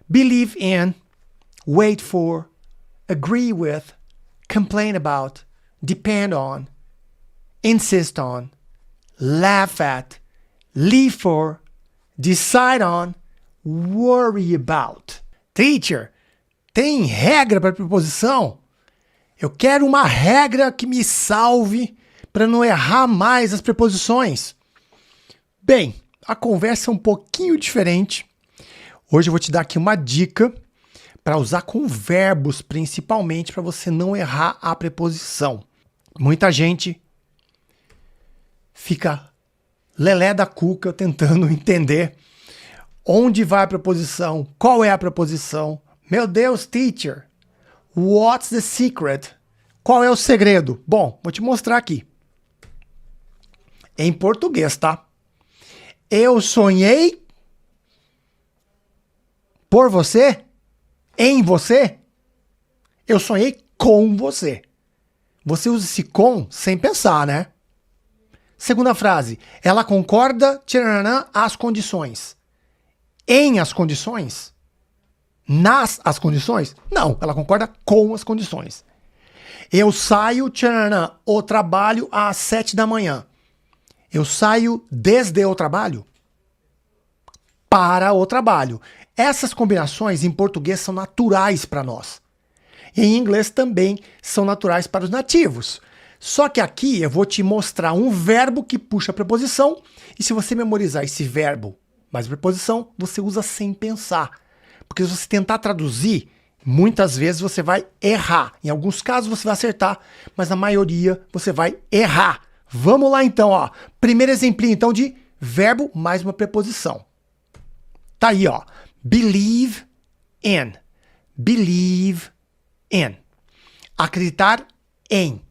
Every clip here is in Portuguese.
believe in, wait for, agree with, complain about, depend on, insist on, laugh at, live for, decide on, worry about. Teacher, tem regra para preposição? Eu quero uma regra que me salve para não errar mais as preposições. Bem, a conversa é um pouquinho diferente. Hoje eu vou te dar aqui uma dica para usar com verbos, principalmente para você não errar a preposição. Muita gente fica lelé da cuca tentando entender onde vai a preposição, qual é a preposição. Meu Deus, teacher, what's the secret? Qual é o segredo? Bom, vou te mostrar aqui. Em português, tá? Eu sonhei por você, em você. Eu sonhei com você. Você usa esse com sem pensar, né? Segunda frase. Ela concorda, tcharanã, as condições. Em as condições? Nas as condições? Não, ela concorda com as condições. Eu saio, tcharanã, o trabalho às 7 da manhã. Eu saio desde o trabalho para o trabalho. Essas combinações em português são naturais para nós. E em inglês também são naturais para os nativos. Só que aqui eu vou te mostrar um verbo que puxa a preposição, e se você memorizar esse verbo mais preposição, você usa sem pensar. Porque se você tentar traduzir, muitas vezes você vai errar. Em alguns casos você vai acertar, mas na maioria você vai errar. Vamos lá então, ó. Primeiro exemplinho então de verbo mais uma preposição. Tá aí, ó. Believe in. Believe in. Acreditar em.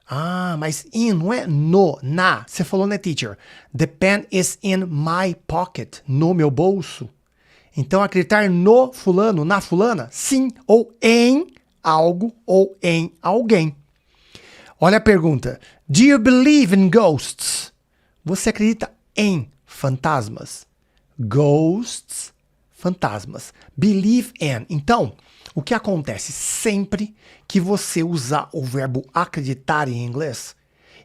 Ah, mas in não é no, na. Você falou, né, teacher? The pen is in my pocket. No meu bolso. Então, acreditar no fulano, na fulana, sim, ou em algo, ou em alguém. Olha a pergunta. Do you believe in ghosts? Você acredita em fantasmas? Ghosts, fantasmas. Believe in. Então, o que acontece sempre que você usar o verbo acreditar em inglês,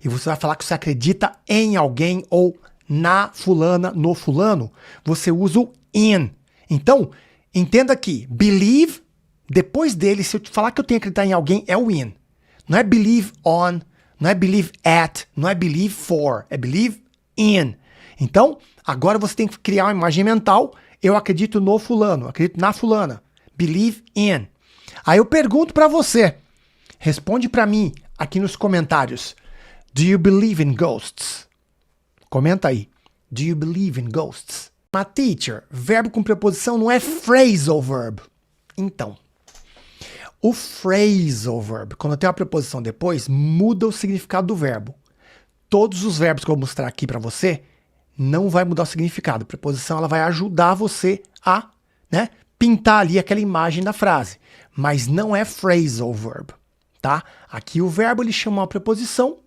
e você vai falar que você acredita em alguém ou na fulana, no fulano, você usa o in. Então, entenda que believe, depois dele, se eu te falar que eu tenho que acreditar em alguém, é o in. Não é believe on, não é believe at, não é believe for, é believe in. Então, agora você tem que criar uma imagem mental. Eu acredito no fulano, acredito na fulana. Believe in. Aí eu pergunto para você, responde para mim aqui nos comentários. Do you believe in ghosts? Comenta aí. Do you believe in ghosts? Mas teacher, verbo com preposição não é phrasal verb. Então, o phrasal verb, quando tem uma preposição depois, muda o significado do verbo. Todos os verbos que eu vou mostrar aqui para você não vai mudar o significado. A preposição ela vai ajudar você a, né, pintar ali aquela imagem da frase. Mas não é phrasal verb, tá? Aqui o verbo ele chama uma preposição,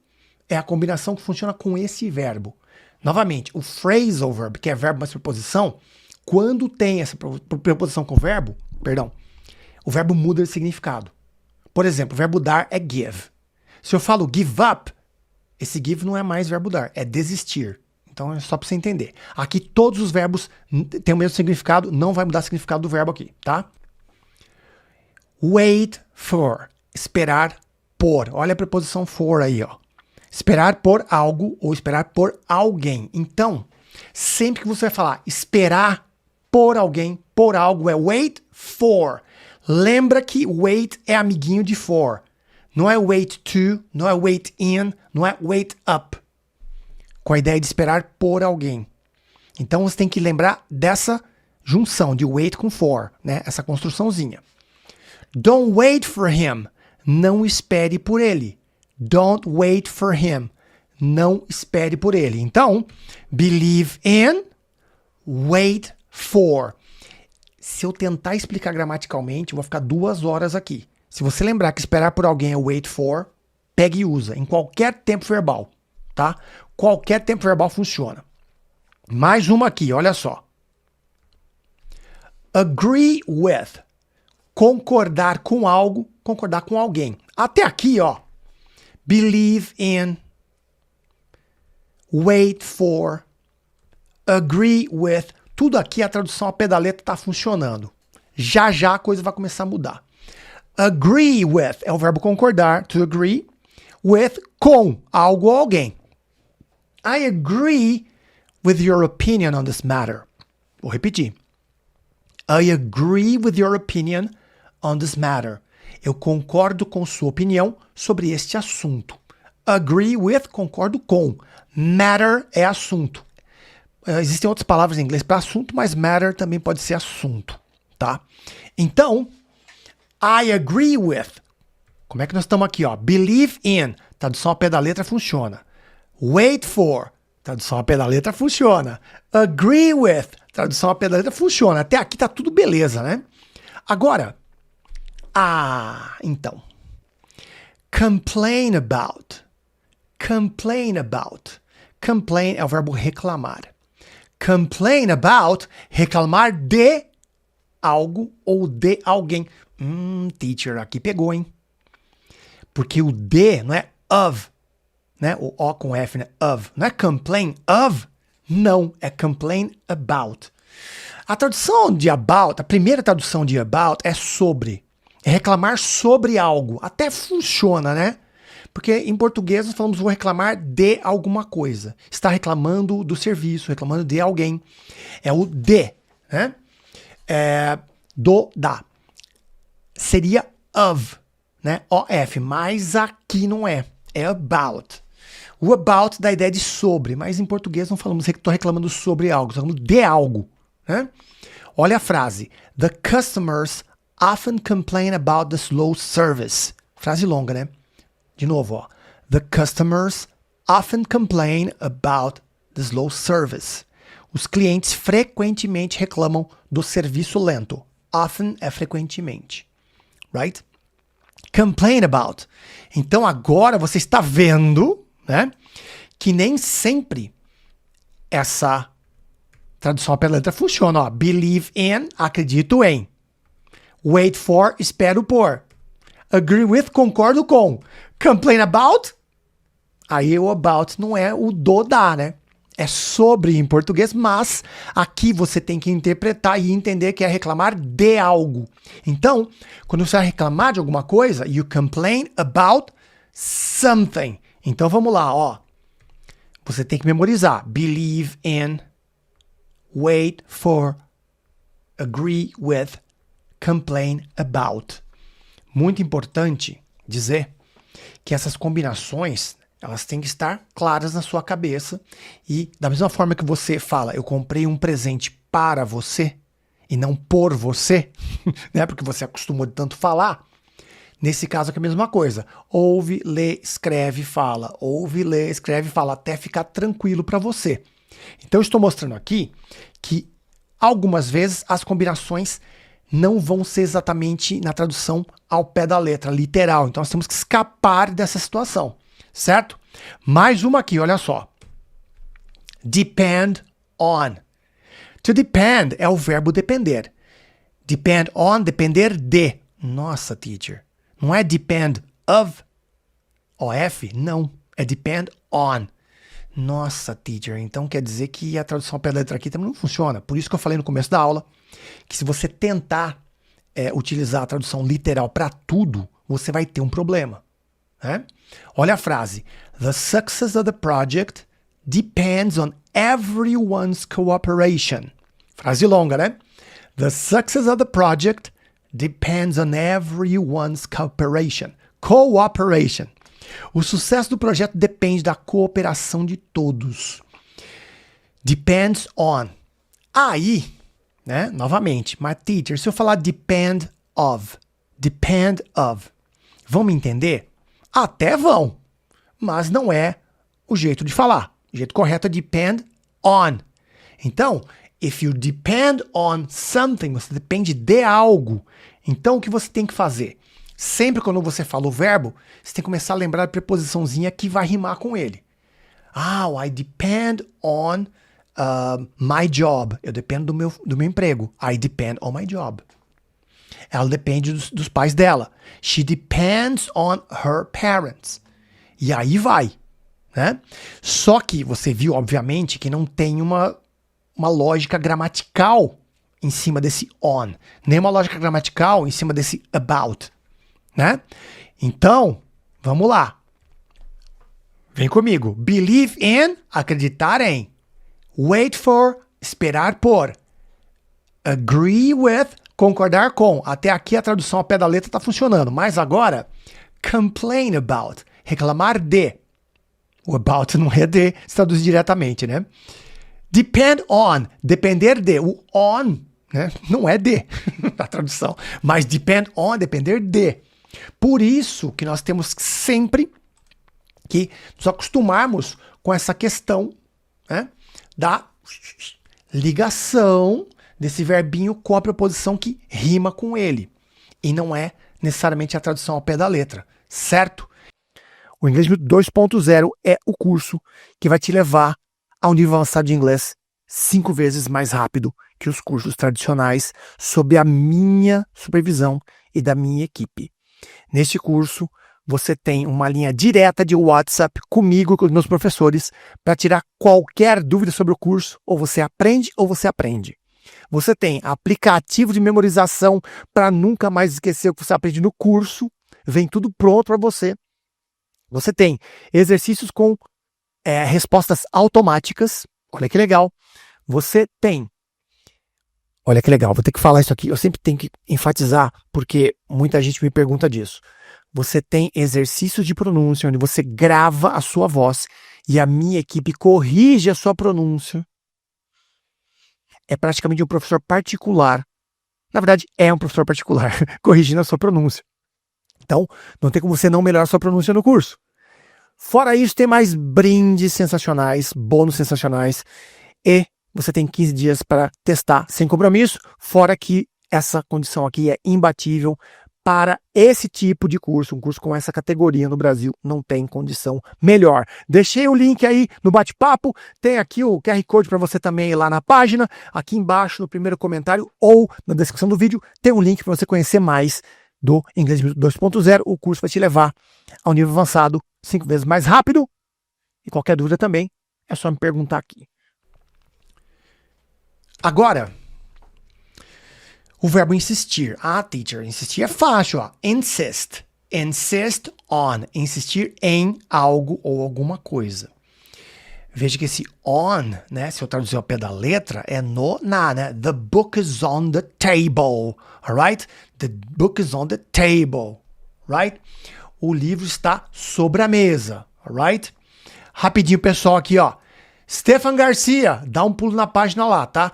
é a combinação que funciona com esse verbo. Novamente, o phrasal verb, que é verbo mais preposição, quando tem essa preposição com verbo, o verbo muda de significado. Por exemplo, o verbo dar é give. Se eu falo give up, esse give não é mais verbo dar, é desistir. Então é só para você entender. Aqui todos os verbos têm o mesmo significado, não vai mudar o significado do verbo aqui, tá? Wait for, esperar por. Olha a preposição for aí, ó. Esperar por algo ou esperar por alguém. Então, sempre que você vai falar esperar por alguém, por algo, é wait for. Lembra que wait é amiguinho de for. Não é wait to, não é wait in, não é wait up. Com a ideia de esperar por alguém. Então você tem que lembrar dessa junção de wait com for, né? Essa construçãozinha. Don't wait for him. Não espere por ele. Don't wait for him. Não espere por ele. Então, believe in, wait for. Se eu tentar explicar gramaticalmente, eu vou ficar 2 horas aqui. Se você lembrar que esperar por alguém é wait for, pegue e usa em qualquer tempo verbal, tá? Qualquer tempo verbal funciona. Mais uma aqui, olha só. Agree with. Concordar com algo, concordar com alguém. Até aqui, ó. Believe in. Wait for. Agree with. Tudo aqui, a tradução ao pé da letra tá funcionando. Já já a coisa vai começar a mudar. Agree with é o verbo concordar, to agree. With, com algo ou alguém. I agree with your opinion on this matter. Vou repetir. I agree with your opinion on this matter. Eu concordo com sua opinião sobre este assunto. Agree with, concordo com. Matter é assunto. Existem outras palavras em inglês para assunto, mas matter também pode ser assunto, tá? Então, I agree with. Como é que nós estamos aqui, ó? Believe in, tradução ao pé da letra funciona. Wait for, tradução ao pé da letra funciona. Agree with, tradução ao pé da letra funciona. Até aqui tá tudo beleza, né? Agora, então. Complain about. Complain about. Complain é o verbo reclamar. Complain about, reclamar de algo ou de alguém. Teacher, aqui pegou, hein? Porque o de não é of, né? O O com F, né? Of. Não é complain of? Não, é complain about. A tradução de about, a primeira tradução de about é sobre. É reclamar sobre algo. Até funciona, né? Porque em português nós falamos vou reclamar de alguma coisa. Está reclamando do serviço, reclamando de alguém. É o de, né? Da. Seria of, né? OF, mas aqui não é. É about. O about dá a ideia de sobre, mas em português não falamos que estou reclamando sobre algo, estamos falando de algo, né? Olha a frase. The customers often complain about the slow service. Frase longa, né? De novo, ó. The customers often complain about the slow service. Os clientes frequentemente reclamam do serviço lento. Often é frequentemente. Right? Complain about. Então agora você está vendo, né, que nem sempre essa tradução pela letra funciona. Ó. Believe in, acredito em. Wait for, espero por. Agree with, concordo com. Complain about, aí o about não é o do da, né? É sobre em português, mas aqui você tem que interpretar e entender que é reclamar de algo. Então, quando você vai reclamar de alguma coisa, you complain about something. Então vamos lá, ó. Você tem que memorizar. Believe in, wait for, agree with, complain about. Muito importante dizer que essas combinações, elas têm que estar claras na sua cabeça e da mesma forma que você fala, eu comprei um presente para você e não por você, né? Porque você acostumou de tanto falar. Nesse caso aqui é a mesma coisa. Ouve, lê, escreve, fala. Ouve, lê, escreve, fala, até ficar tranquilo para você. Então eu estou mostrando aqui que algumas vezes as combinações não vão ser exatamente na tradução ao pé da letra, literal. Então nós temos que escapar dessa situação, certo? Mais uma aqui, olha só. Depend on. To depend é o verbo depender. Depend on, depender de. Nossa, teacher. Não é depend of, OF? Não. É depend on. Nossa, teacher. Então quer dizer que a tradução ao pé da letra aqui também não funciona. Por isso que eu falei no começo da aula que se você tentar utilizar a tradução literal para tudo, você vai ter um problema. Né? Olha a frase. The success of the project depends on everyone's cooperation. Frase longa, né? The success of the project depends on everyone's cooperation. Cooperation. O sucesso do projeto depende da cooperação de todos. Depends on. Aí, né? Novamente, mas teacher, se eu falar depend of, vão me entender? Até vão, mas não é o jeito de falar. O jeito correto é depend on. Então, if you depend on something, você depende de algo. Então, o que você tem que fazer? Sempre quando você fala o verbo, você tem que começar a lembrar a preposiçãozinha que vai rimar com ele. I depend on my job. Eu dependo do meu emprego. I depend on my job. Ela depende dos pais dela. She depends on her parents. E aí vai, né? Só que você viu, obviamente, que não tem uma lógica gramatical em cima desse on. Nem uma lógica gramatical em cima desse about, né? Então, vamos lá. Vem comigo. Believe in, acreditar em. Wait for, esperar por. Agree with, concordar com. Até aqui a tradução ao pé da letra está funcionando. Mas agora, complain about, reclamar de. O about não é de, se traduz diretamente, né? Depend on, depender de. O on, né, não é de, a tradução. Mas depend on, depender de. Por isso que nós temos sempre que nos acostumarmos com essa questão, né, da ligação desse verbinho com a preposição que rima com ele. E não é necessariamente a tradução ao pé da letra, certo? O Inglês 2.0 é o curso que vai te levar ao nível avançado de inglês 5 vezes mais rápido que os cursos tradicionais, sob a minha supervisão e da minha equipe. Neste curso, você tem uma linha direta de WhatsApp comigo e com os meus professores para tirar qualquer dúvida sobre o curso, ou você aprende ou você aprende. Você tem aplicativo de memorização para nunca mais esquecer o que você aprende no curso, vem tudo pronto para você. Você tem exercícios com respostas automáticas, olha que legal. Você tem, olha que legal, vou ter que falar isso aqui, eu sempre tenho que enfatizar, porque muita gente me pergunta disso. Você tem exercícios de pronúncia, onde você grava a sua voz e a minha equipe corrige a sua pronúncia. É praticamente um professor particular. Na verdade, é um professor particular, corrigindo a sua pronúncia. Então, não tem como você não melhorar a sua pronúncia no curso. Fora isso, tem mais brindes sensacionais, bônus sensacionais. E você tem 15 dias para testar sem compromisso. Fora que essa condição aqui é imbatível para esse tipo de curso, um curso com essa categoria no Brasil, não tem condição melhor. Deixei o link aí no bate-papo, tem aqui o QR Code para você também ir lá na página, aqui embaixo no primeiro comentário ou na descrição do vídeo, tem um link para você conhecer mais do Inglês 2.0, o curso vai te levar ao nível avançado 5 vezes mais rápido, e qualquer dúvida também é só me perguntar aqui. Agora, o verbo insistir. Ah, teacher, insistir é fácil, ó. Insist. Insist on. Insistir em algo ou alguma coisa. Veja que esse on, né, se eu traduzir ao pé da letra, é né? The book is on the table. Alright? The book is on the table. Right? O livro está sobre a mesa. Alright? Rapidinho, pessoal, aqui, ó. Stefan Garcia, dá um pulo na página lá, tá?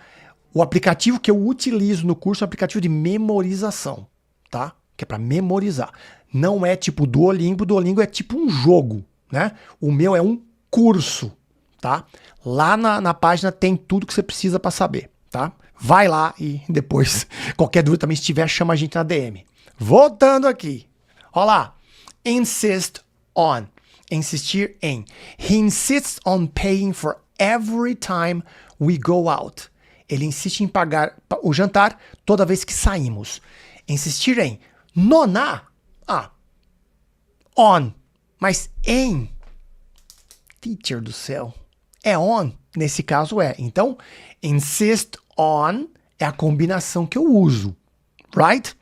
O aplicativo que eu utilizo no curso é um aplicativo de memorização, tá? Que é para memorizar. Não é tipo Duolingo. Duolingo é tipo um jogo, né? O meu é um curso, tá? Lá na página tem tudo que você precisa para saber, tá? Vai lá e depois, qualquer dúvida também, se tiver, chama a gente na DM. Voltando aqui. Olha lá. Insist on. Insistir em. He insists on paying for every time we go out. Ele insiste em pagar o jantar toda vez que saímos. Insistir em. Nonar. On. Mas em. Teacher do céu. É on. Nesse caso é. Então, insist on é a combinação que eu uso. Right?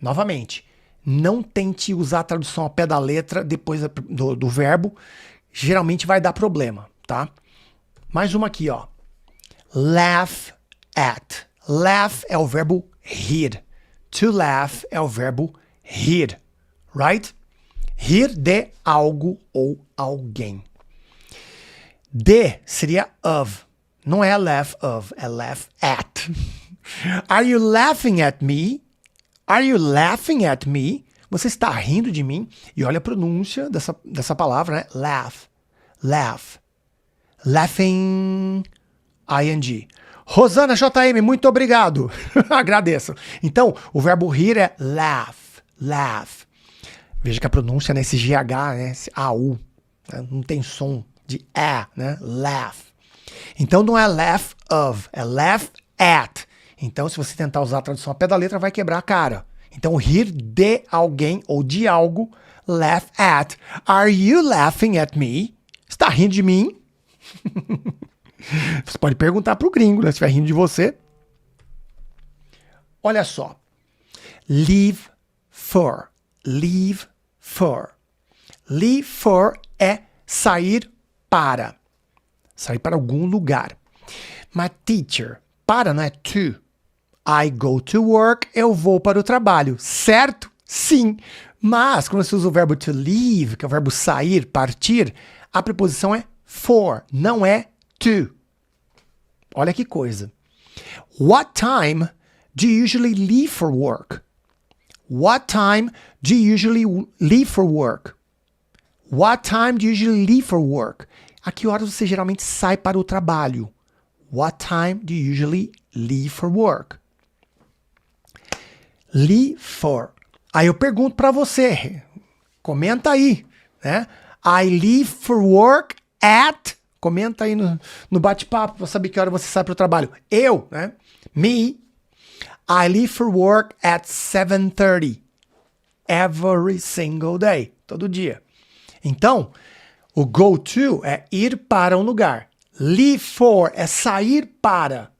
Novamente. Não tente usar a tradução ao pé da letra depois do verbo. Geralmente vai dar problema, tá? Mais uma aqui, ó. Laugh at. Laugh é o verbo rir. To laugh é o verbo rir. Right? Rir de algo ou alguém. De seria of. Não é laugh of, é laugh at. Are you laughing at me? Are you laughing at me? Você está rindo de mim? E olha a pronúncia dessa palavra, né? Laugh. Laugh. Laughing. ING. Rosana JM, muito obrigado. Agradeço. Então, o verbo rir é laugh. Laugh. Veja que a pronúncia nesse GH, né? Esse AU. Né? Não tem som de E, né? Laugh. Então não é laugh of, é laugh at. Então se você tentar usar a tradução ao pé da letra, vai quebrar a cara. Então rir de alguém ou de algo, laugh at. Are you laughing at me? Você tá rindo de mim? Você pode perguntar pro gringo, né? Se estiver rindo de você. Olha só. Leave for. Leave for. Leave for é sair para. Sair para algum lugar. Mas teacher, para não é to. I go to work, eu vou para o trabalho. Certo? Sim. Mas quando você usa o verbo to leave, que é o verbo sair, partir, a preposição é for, não é to. Olha que coisa. What time do you usually leave for work? What time do you usually leave for work? What time do you usually leave for work? A que horas você geralmente sai para o trabalho? What time do you usually leave for work? Leave for. Aí eu pergunto para você, comenta aí, né? I leave for work at. Comenta aí no bate-papo para saber que hora você sai para o trabalho. Eu, né? Me. I leave for work at 7:30. Every single day. Todo dia. Então, o go to é ir para um lugar. Leave for é sair para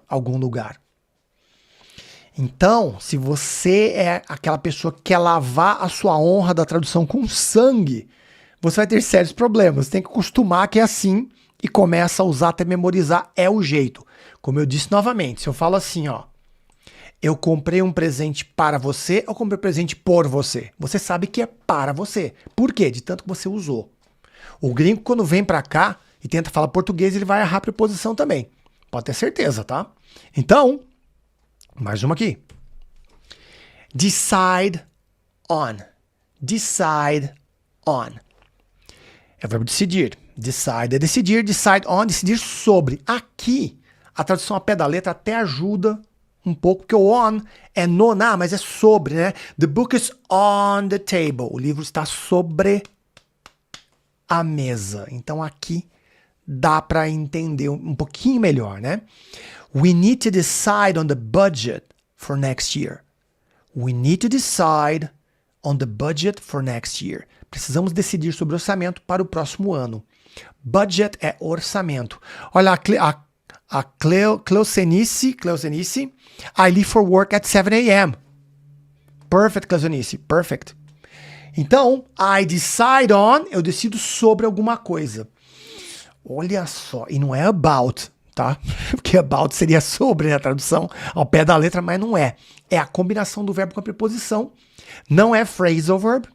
algum lugar. Então, se você é aquela pessoa que quer lavar a sua honra da tradução com sangue, você vai ter sérios problemas. Você tem que acostumar que é assim e começa a usar até memorizar. É o jeito. Como eu disse novamente, se eu falo assim, ó, eu comprei um presente para você, eu comprei um presente por você. Você sabe que é para você. Por quê? De tanto que você usou. O gringo, quando vem pra cá e tenta falar português, ele vai errar a preposição também. Pode ter certeza, tá? Então, mais uma aqui. Decide on. Decide on. É o verbo decidir. Decide é decidir. Decide on, decidir sobre. Aqui, a tradução a pé da letra até ajuda um pouco, porque o on é no, na, mas é sobre, né? The book is on the table. O livro está sobre a mesa. Então aqui dá para entender um pouquinho melhor, né? We need to decide on the budget for next year. We need to decide on the budget for next year. Precisamos decidir sobre o orçamento para o próximo ano. Budget é orçamento. Olha a Cleocenice, I leave for work at 7 a.m. Perfect, Cleocenice, perfect. Então, I decide on, eu decido sobre alguma coisa. Olha só, e não é about, tá? Porque about seria sobre, né, a tradução ao pé da letra, mas não é. É a combinação do verbo com a preposição. Não é phrasal verb,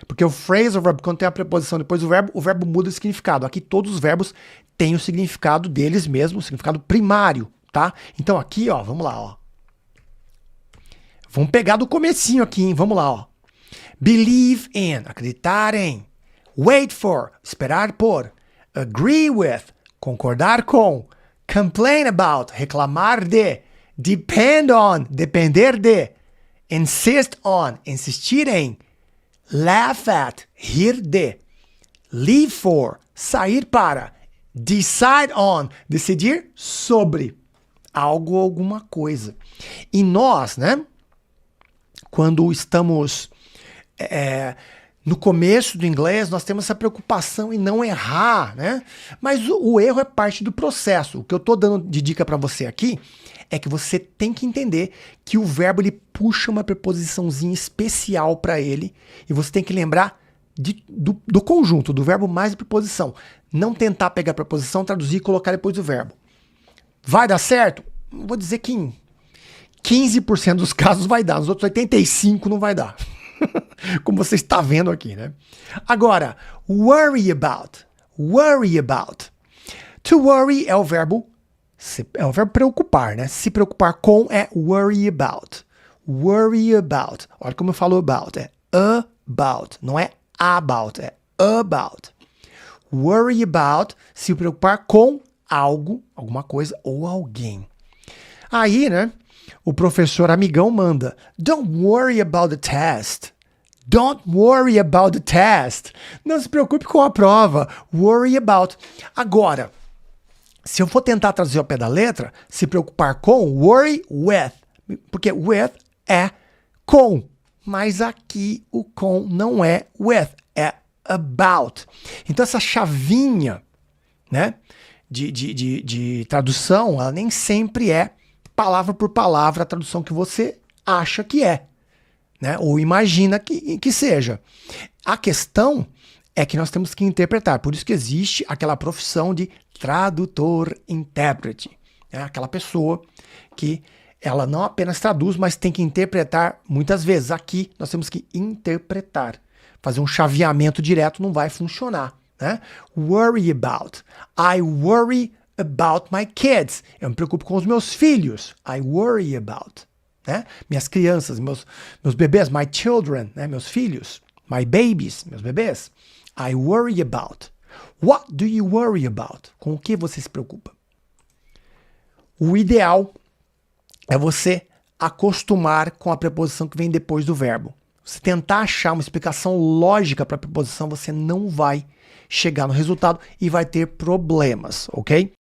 porque o phrasal verb, quando tem a preposição depois do verbo, o verbo muda o significado. Aqui todos os verbos têm o significado deles mesmos, o significado primário, tá? Então aqui, ó, vamos lá, ó. Vamos pegar do comecinho aqui, hein? Vamos lá, ó. Believe in, acreditar em. Wait for, esperar por. Agree with, concordar com. Complain about, reclamar de. Depend on, depender de. Insist on, insistir em. Laugh at, rir de. Leave for, sair para. Decide on, decidir sobre algo ou alguma coisa. E nós, né, quando estamos no começo do inglês, nós temos essa preocupação em não errar, né? Mas o erro é parte do processo. O que eu estou dando de dica para você aqui é que você tem que entender que o verbo ele puxa uma preposiçãozinha especial para ele e você tem que lembrar do conjunto, do verbo mais a preposição. Não tentar pegar a preposição, traduzir e colocar depois do verbo. Vai dar certo? Vou dizer que em 15% dos casos vai dar, nos outros 85% não vai dar. Como você está vendo aqui, né? Agora, worry about. Worry about. To worry é o verbo preocupar, né? Se preocupar com é worry about. Worry about. Olha como eu falo about. É about. Não é about. É about. Worry about. Se preocupar com algo, alguma coisa ou alguém. Aí, né? O professor amigão manda. Don't worry about the test. Don't worry about the test. Não se preocupe com a prova. Worry about. Agora, Se eu for tentar traduzir ao pé da letra, se preocupar com, worry with. Porque with é com. Mas aqui o com não é with, é about. Então essa chavinha, né, de tradução, ela nem sempre é palavra por palavra a tradução que você acha que é, né, ou imagina que seja. A questão é que nós temos que interpretar. Por isso que existe aquela profissão de tradutor-intérprete. É aquela pessoa que ela não apenas traduz, mas tem que interpretar muitas vezes. Aqui nós temos que interpretar. Fazer um chaveamento direto não vai funcionar. Né? Worry about. I worry about my kids. Eu me preocupo com os meus filhos. I worry about. Né? Minhas crianças, meus bebês, my children, né? Meus filhos. My babies, meus bebês. I worry about. What do you worry about? Com o que você se preocupa? O ideal é você acostumar com a preposição que vem depois do verbo. Se tentar achar uma explicação lógica para a preposição, você não vai chegar no resultado e vai ter problemas, ok?